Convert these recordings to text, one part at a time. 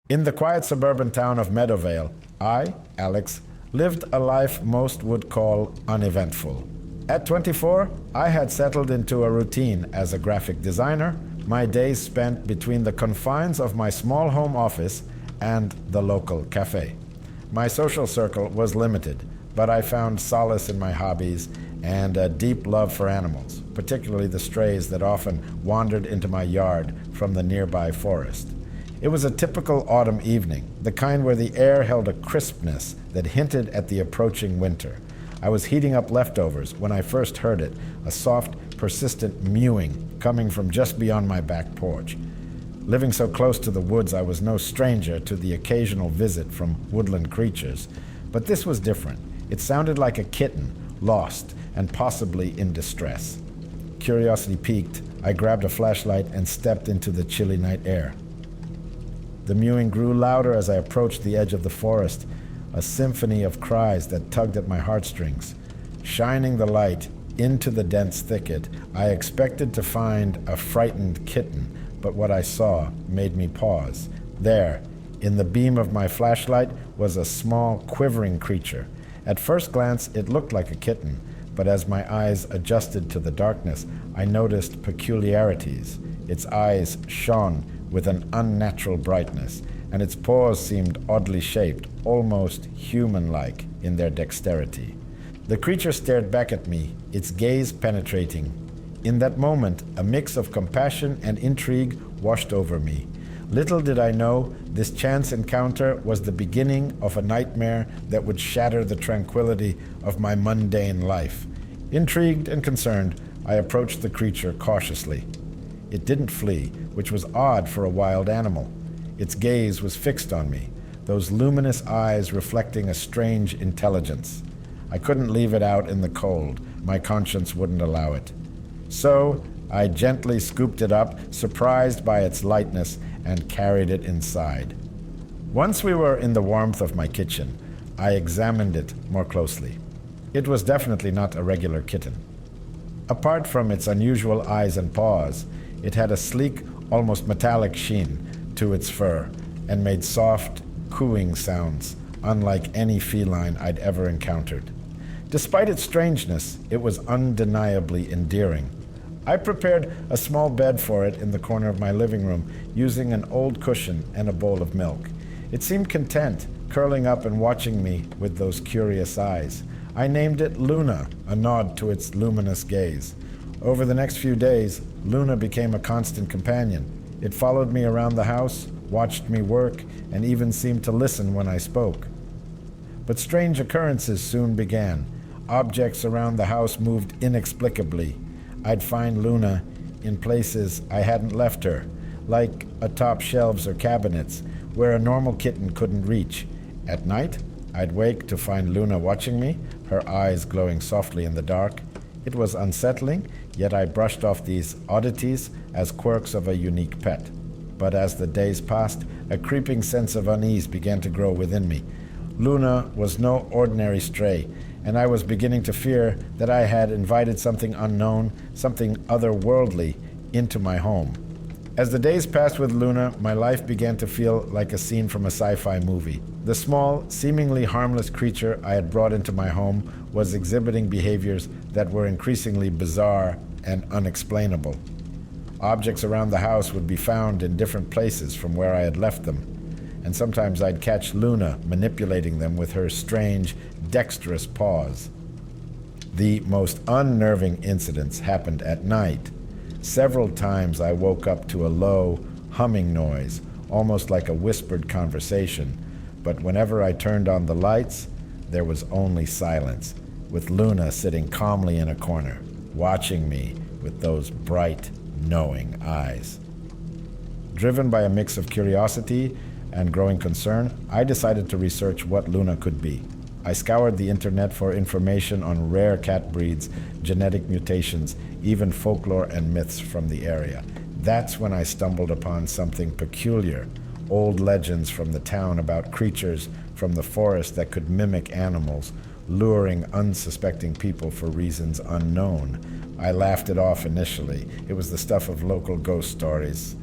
In the quiet suburban town of Meadowvale, I, Alex, lived a life most would call uneventful. At 24, I had settled into a routine as a graphic designer, my days spent between the confines of my small home office and the local cafe. My social circle was limited, but I found solace in my hobbies and a deep love for animals, particularly the strays that often wandered into my yard from the nearby forest. It was a typical autumn evening, the kind where the air held a crispness that hinted at the approaching winter. I was heating up leftovers when I first heard it, a soft, persistent mewing coming from just beyond my back porch. Living so close to the woods, I was no stranger to the occasional visit from woodland creatures. But this was different. It sounded like a kitten, lost and possibly in distress. Curiosity piqued, I grabbed a flashlight and stepped into the chilly night air. The mewing grew louder as I approached the edge of the forest, a symphony of cries that tugged at my heartstrings. Shining the light into the dense thicket, I expected to find a frightened kitten, but what I saw made me pause. There, in the beam of my flashlight, was a small, quivering creature. At first glance, it looked like a kitten, but as my eyes adjusted to the darkness, I noticed peculiarities. Its eyes shone with an unnatural brightness, and its paws seemed oddly shaped, almost human-like in their dexterity. The creature stared back at me, its gaze penetrating. In that moment, a mix of compassion and intrigue washed over me. Little did I know, this chance encounter was the beginning of a nightmare that would shatter the tranquility of my mundane life. Intrigued and concerned, I approached the creature cautiously. It didn't flee, which was odd for a wild animal. Its gaze was fixed on me, those luminous eyes reflecting a strange intelligence. I couldn't leave it out in the cold. My conscience wouldn't allow it. So I gently scooped it up, surprised by its lightness, and carried it inside. Once we were in the warmth of my kitchen, I examined it more closely. It was definitely not a regular kitten. Apart from its unusual eyes and paws, it had a sleek, almost metallic sheen to its fur and made soft, cooing sounds, unlike any feline I'd ever encountered. Despite its strangeness, it was undeniably endearing. I prepared a small bed for it in the corner of my living room, using an old cushion and a bowl of milk. It seemed content, curling up and watching me with those curious eyes. I named it Luna, a nod to its luminous gaze. Over the next few days, Luna became a constant companion. It followed me around the house, watched me work, and even seemed to listen when I spoke. But strange occurrences soon began. Objects around the house moved inexplicably. I'd find Luna in places I hadn't left her, like atop shelves or cabinets, where a normal kitten couldn't reach. At night, I'd wake to find Luna watching me, her eyes glowing softly in the dark. It was unsettling, yet I brushed off these oddities as quirks of a unique pet. But as the days passed, a creeping sense of unease began to grow within me. Luna was no ordinary stray, and I was beginning to fear that I had invited something unknown, something otherworldly, into my home. As the days passed with Luna, my life began to feel like a scene from a sci-fi movie. The small, seemingly harmless creature I had brought into my home was exhibiting behaviors that were increasingly bizarre and unexplainable. Objects around the house would be found in different places from where I had left them, and sometimes I'd catch Luna manipulating them with her strange, dexterous paws. The most unnerving incidents happened at night. Several times I woke up to a low, humming noise, almost like a whispered conversation, but whenever I turned on the lights, there was only silence, with Luna sitting calmly in a corner, watching me with those bright, knowing eyes. Driven by a mix of curiosity and growing concern, I decided to research what Luna could be. I scoured the internet for information on rare cat breeds, genetic mutations, even folklore and myths from the area. That's when I stumbled upon something peculiar, old legends from the town about creatures from the forest that could mimic animals, luring unsuspecting people for reasons unknown. I laughed it off initially. It was the stuff of local ghost stories.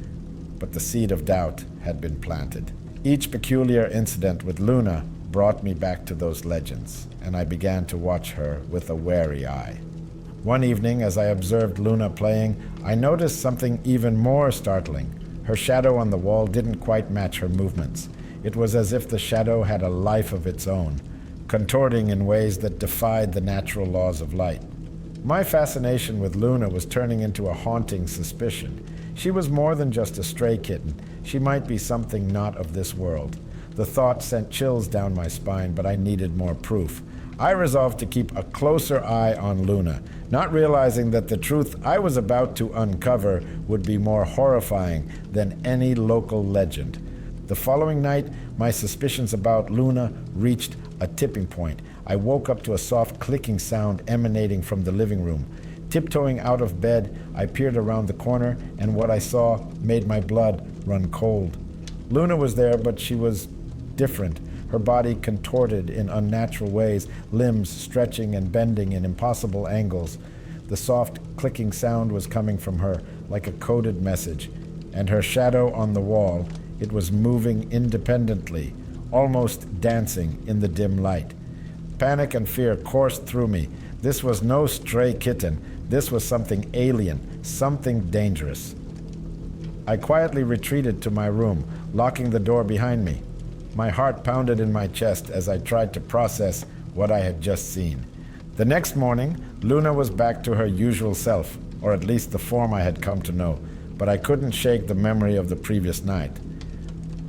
But the seed of doubt had been planted. Each peculiar incident with Luna brought me back to those legends, and I began to watch her with a wary eye. One evening, as I observed Luna playing, I noticed something even more startling. Her shadow on the wall didn't quite match her movements. It was as if the shadow had a life of its own, contorting in ways that defied the natural laws of light. My fascination with Luna was turning into a haunting suspicion. She was more than just a stray kitten. She might be something not of this world. The thought sent chills down my spine, but I needed more proof. I resolved to keep a closer eye on Luna, not realizing that the truth I was about to uncover would be more horrifying than any local legend. The following night, my suspicions about Luna reached a tipping point. I woke up to a soft clicking sound emanating from the living room. Tiptoeing out of bed, I peered around the corner, and what I saw made my blood run cold. Luna was there, but she was different. Her body contorted in unnatural ways, limbs stretching and bending in impossible angles. The soft clicking sound was coming from her like a coded message, and her shadow on the wall, it was moving independently, almost dancing in the dim light. Panic and fear coursed through me. This was no stray kitten. This was something alien, something dangerous. I quietly retreated to my room, locking the door behind me. My heart pounded in my chest as I tried to process what I had just seen. The next morning, Luna was back to her usual self, or at least the form I had come to know, but I couldn't shake the memory of the previous night.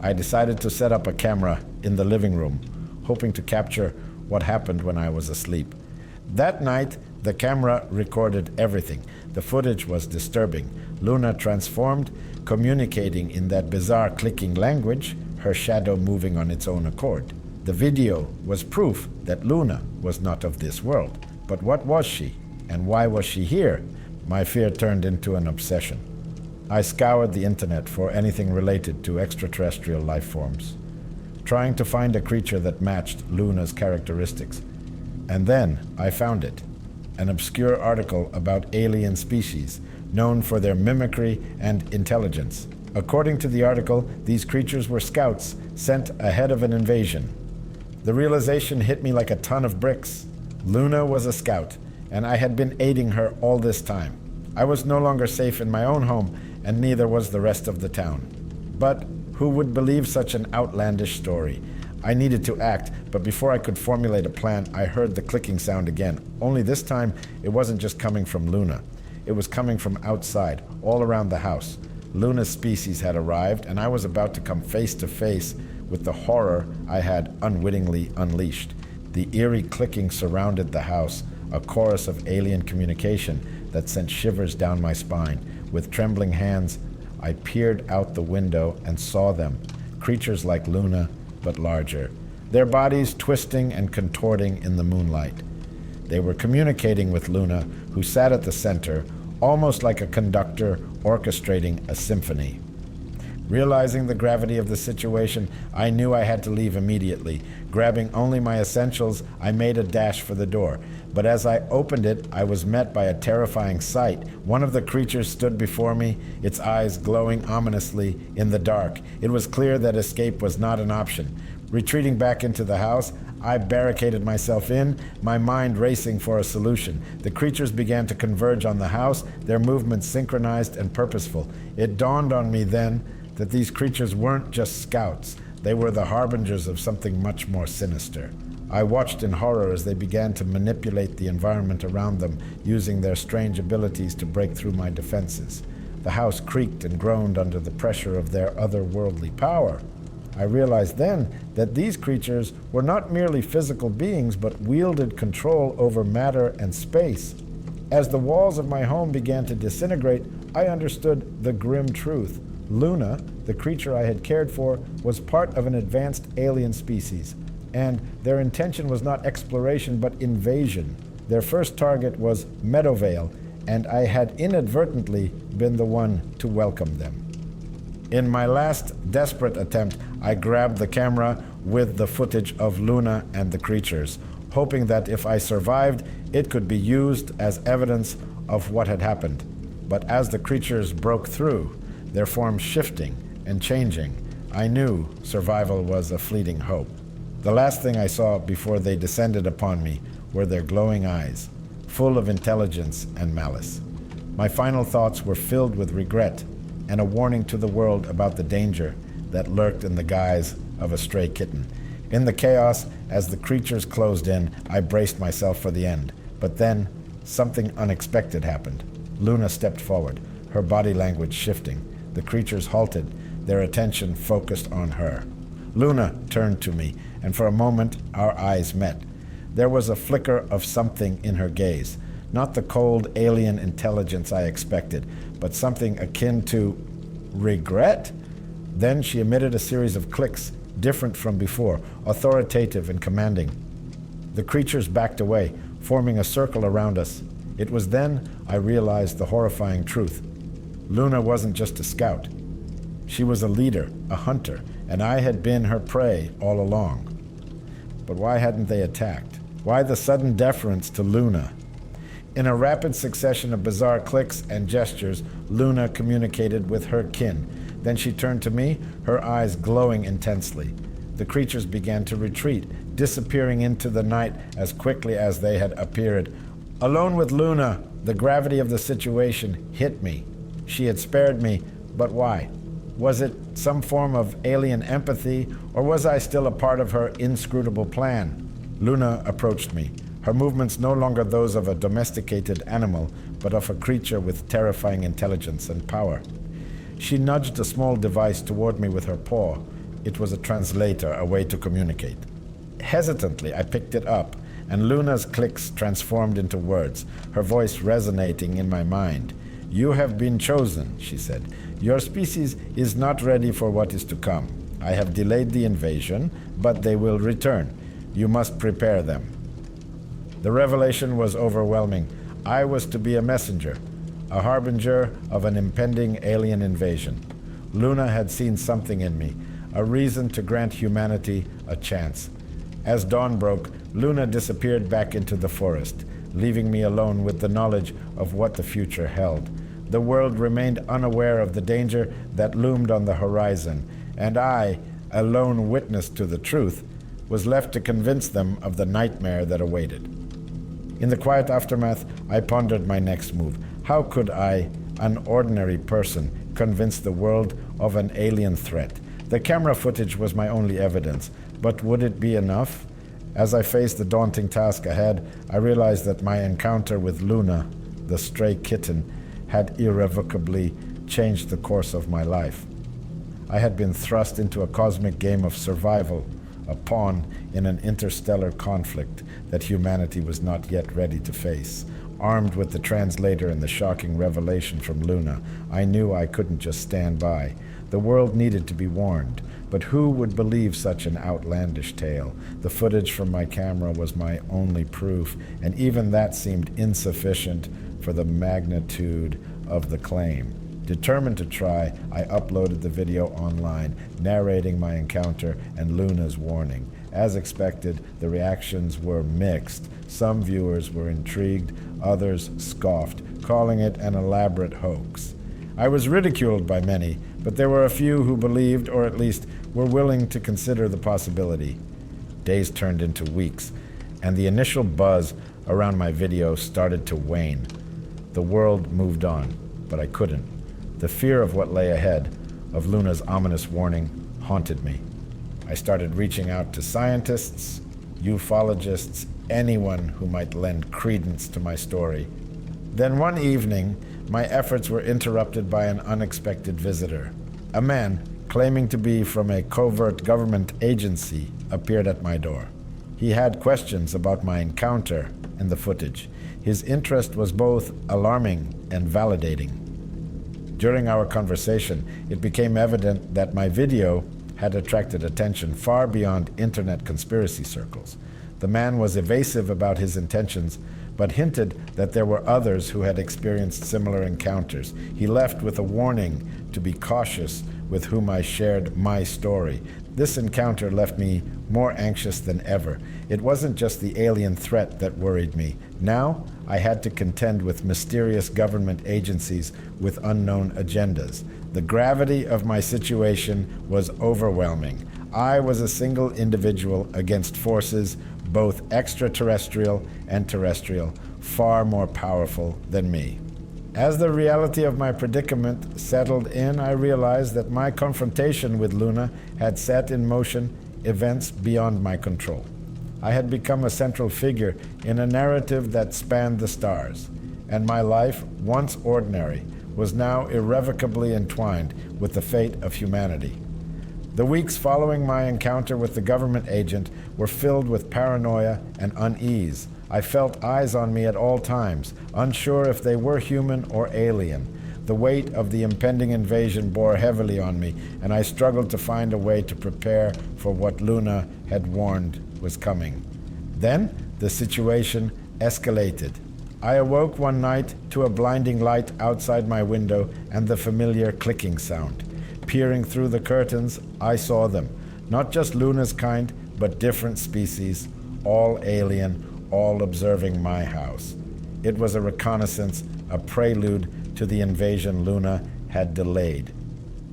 I decided to set up a camera in the living room, hoping to capture what happened when I was asleep. That night, the camera recorded everything. The footage was disturbing. Luna transformed, communicating in that bizarre clicking language, her shadow moving on its own accord. The video was proof that Luna was not of this world. But what was she? And why was she here? My fear turned into an obsession. I scoured the internet for anything related to extraterrestrial life forms, trying to find a creature that matched Luna's characteristics. And then I found it. An obscure article about alien species known for their mimicry and intelligence. According to the article, these creatures were scouts sent ahead of an invasion. The realization hit me like a ton of bricks. Luna was a scout, and I had been aiding her all this time. I was no longer safe in my own home, and neither was the rest of the town. But who would believe such an outlandish story? I needed to act, but before I could formulate a plan, I heard the clicking sound again. Only this time, it wasn't just coming from Luna. It was coming from outside, all around the house. Luna's species had arrived, and I was about to come face to face with the horror I had unwittingly unleashed. The eerie clicking surrounded the house, a chorus of alien communication that sent shivers down my spine. With trembling hands, I peered out the window and saw them, creatures like Luna, but larger, their bodies twisting and contorting in the moonlight. They were communicating with Luna, who sat at the center, almost like a conductor orchestrating a symphony. Realizing the gravity of the situation, I knew I had to leave immediately. Grabbing only my essentials, I made a dash for the door. But as I opened it, I was met by a terrifying sight. One of the creatures stood before me, its eyes glowing ominously in the dark. It was clear that escape was not an option. Retreating back into the house, I barricaded myself in, my mind racing for a solution. The creatures began to converge on the house, their movements synchronized and purposeful. It dawned on me then that these creatures weren't just scouts. They were the harbingers of something much more sinister. I watched in horror as they began to manipulate the environment around them, using their strange abilities to break through my defenses. The house creaked and groaned under the pressure of their otherworldly power. I realized then that these creatures were not merely physical beings, but wielded control over matter and space. As the walls of my home began to disintegrate, I understood the grim truth. Luna, the creature I had cared for, was part of an advanced alien species, and their intention was not exploration but invasion. Their first target was Meadowvale, and I had inadvertently been the one to welcome them. In my last desperate attempt, I grabbed the camera with the footage of Luna and the creatures, hoping that if I survived, it could be used as evidence of what had happened. But as the creatures broke through, their forms shifting and changing, I knew survival was a fleeting hope. The last thing I saw before they descended upon me were their glowing eyes, full of intelligence and malice. My final thoughts were filled with regret and a warning to the world about the danger that lurked in the guise of a stray kitten. In the chaos, as the creatures closed in, I braced myself for the end. But then, something unexpected happened. Luna stepped forward, her body language shifting. The creatures halted, their attention focused on her. Luna turned to me, and for a moment our eyes met. There was a flicker of something in her gaze, not the cold alien intelligence I expected, but something akin to regret? Then she emitted a series of clicks, different from before, authoritative and commanding. The creatures backed away, forming a circle around us. It was then I realized the horrifying truth. Luna wasn't just a scout. She was a leader, a hunter, and I had been her prey all along. But why hadn't they attacked? Why the sudden deference to Luna? In a rapid succession of bizarre clicks and gestures, Luna communicated with her kin. Then she turned to me, her eyes glowing intensely. The creatures began to retreat, disappearing into the night as quickly as they had appeared. Alone with Luna, the gravity of the situation hit me. She had spared me, but why? Was it some form of alien empathy, or was I still a part of her inscrutable plan? Luna approached me, her movements no longer those of a domesticated animal, but of a creature with terrifying intelligence and power. She nudged a small device toward me with her paw. It was a translator, a way to communicate. Hesitantly, I picked it up, and Luna's clicks transformed into words, her voice resonating in my mind. "You have been chosen," she said. "Your species is not ready for what is to come. I have delayed the invasion, but they will return. You must prepare them." The revelation was overwhelming. I was to be a messenger, a harbinger of an impending alien invasion. Luna had seen something in me, a reason to grant humanity a chance. As dawn broke, Luna disappeared back into the forest, leaving me alone with the knowledge of what the future held. The world remained unaware of the danger that loomed on the horizon, and I, a lone witness to the truth, was left to convince them of the nightmare that awaited. In the quiet aftermath, I pondered my next move. How could I, an ordinary person, convince the world of an alien threat? The camera footage was my only evidence, but would it be enough? As I faced the daunting task ahead, I realized that my encounter with Luna, the stray kitten, had irrevocably changed the course of my life. I had been thrust into a cosmic game of survival, a pawn in an interstellar conflict that humanity was not yet ready to face. Armed with the translator and the shocking revelation from Luna, I knew I couldn't just stand by. The world needed to be warned, but who would believe such an outlandish tale? The footage from my camera was my only proof, and even that seemed insufficient for the magnitude of the claim. Determined to try, I uploaded the video online, narrating my encounter and Luna's warning. As expected, the reactions were mixed. Some viewers were intrigued, others scoffed, calling it an elaborate hoax. I was ridiculed by many, but there were a few who believed, or at least were willing to consider the possibility. Days turned into weeks, and the initial buzz around my video started to wane. The world moved on, but I couldn't. The fear of what lay ahead, of Luna's ominous warning, haunted me. I started reaching out to scientists, ufologists, anyone who might lend credence to my story. Then one evening, my efforts were interrupted by an unexpected visitor. A man, claiming to be from a covert government agency, appeared at my door. He had questions about my encounter and the footage. His interest was both alarming and validating. During our conversation, it became evident that my video had attracted attention far beyond internet conspiracy circles. The man was evasive about his intentions, but hinted that there were others who had experienced similar encounters. He left with a warning to be cautious with whom I shared my story. This encounter left me more anxious than ever. It wasn't just the alien threat that worried me. Now, I had to contend with mysterious government agencies with unknown agendas. The gravity of my situation was overwhelming. I was a single individual against forces, both extraterrestrial and terrestrial, far more powerful than me. As the reality of my predicament settled in, I realized that my confrontation with Luna had set in motion events beyond my control. I had become a central figure in a narrative that spanned the stars, and my life, once ordinary, was now irrevocably entwined with the fate of humanity. The weeks following my encounter with the government agent were filled with paranoia and unease. I felt eyes on me at all times, unsure if they were human or alien. The weight of the impending invasion bore heavily on me, and I struggled to find a way to prepare for what Luna had warned was coming. Then, the situation escalated. I awoke one night to a blinding light outside my window and the familiar clicking sound. Peering through the curtains, I saw them. Not just Luna's kind, but different species, all alien, all observing my house. It was a reconnaissance, a prelude to the invasion Luna had delayed.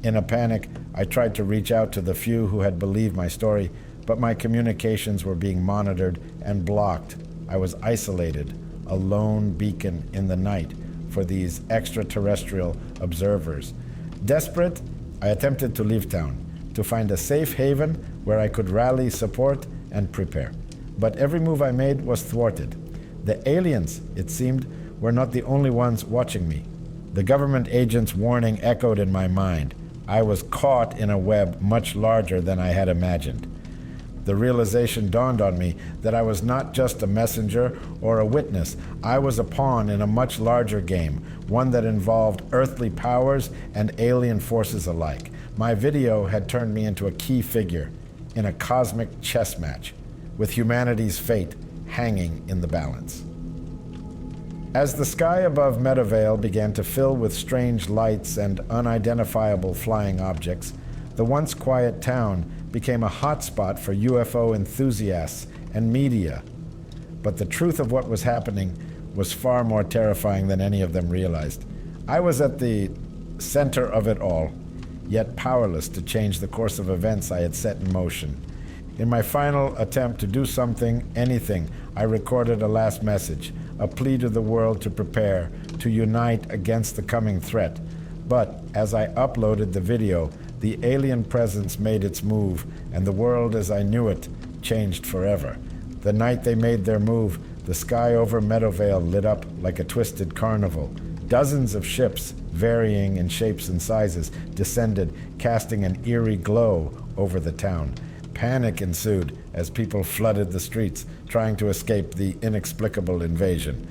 In a panic, I tried to reach out to the few who had believed my story, but my communications were being monitored and blocked. I was isolated, a lone beacon in the night for these extraterrestrial observers. Desperate, I attempted to leave town, to find a safe haven where I could rally support and prepare. But every move I made was thwarted. The aliens, it seemed, were not the only ones watching me. The government agent's warning echoed in my mind. I was caught in a web much larger than I had imagined. The realization dawned on me that I was not just a messenger or a witness. I was a pawn in a much larger game, one that involved earthly powers and alien forces alike. My video had turned me into a key figure in a cosmic chess match, with humanity's fate hanging in the balance. As the sky above Meadowvale began to fill with strange lights and unidentifiable flying objects, the once quiet town became a hotspot for UFO enthusiasts and media. But the truth of what was happening was far more terrifying than any of them realized. I was at the center of it all, yet powerless to change the course of events I had set in motion. In my final attempt to do something, anything, I recorded a last message, a plea to the world to prepare, to unite against the coming threat. But as I uploaded the video, the alien presence made its move, and the world as I knew it changed forever. The night they made their move, the sky over Meadowvale lit up like a twisted carnival. Dozens of ships, varying in shapes and sizes, descended, casting an eerie glow over the town. Panic ensued as people flooded the streets, trying to escape the inexplicable invasion.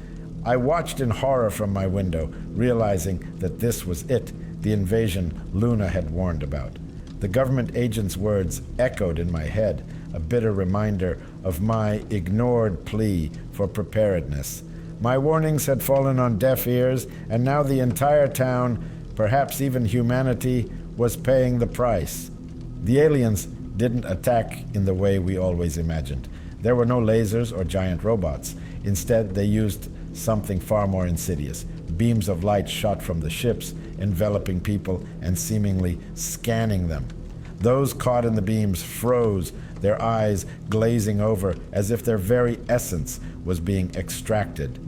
I watched in horror from my window, realizing that this was it, the invasion Luna had warned about. The government agent's words echoed in my head, a bitter reminder of my ignored plea for preparedness. My warnings had fallen on deaf ears, and now the entire town, perhaps even humanity, was paying the price. The aliens didn't attack in the way we always imagined. There were no lasers or giant robots. Instead, they used something far more insidious. Beams of light shot from the ships, enveloping people and seemingly scanning them. Those caught in the beams froze, their eyes glazing over as if their very essence was being extracted.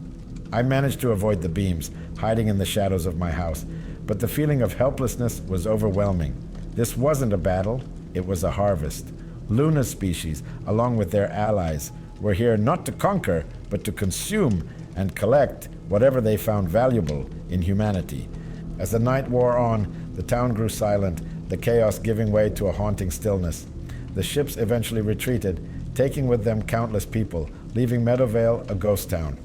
I managed to avoid the beams, hiding in the shadows of my house, but the feeling of helplessness was overwhelming. This wasn't a battle, it was a harvest. Luna's species, along with their allies, were here not to conquer, but to consume and collect whatever they found valuable in humanity. As the night wore on, the town grew silent, the chaos giving way to a haunting stillness. The ships eventually retreated, taking with them countless people, leaving Meadowvale a ghost town.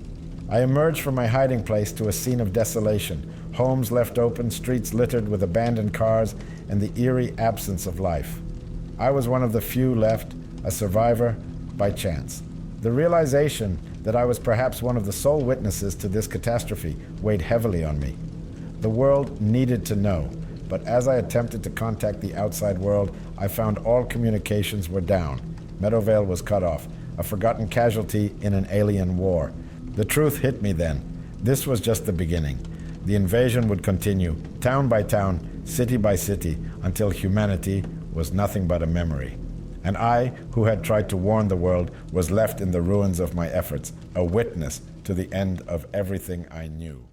I emerged from my hiding place to a scene of desolation, homes left open, streets littered with abandoned cars, and the eerie absence of life. I was one of the few left, a survivor by chance. The realization that I was perhaps one of the sole witnesses to this catastrophe weighed heavily on me. The world needed to know. But as I attempted to contact the outside world, I found all communications were down. Meadowvale was cut off, a forgotten casualty in an alien war. The truth hit me then. This was just the beginning. The invasion would continue, town by town, city by city, until humanity was nothing but a memory. And I, who had tried to warn the world, was left in the ruins of my efforts, a witness to the end of everything I knew.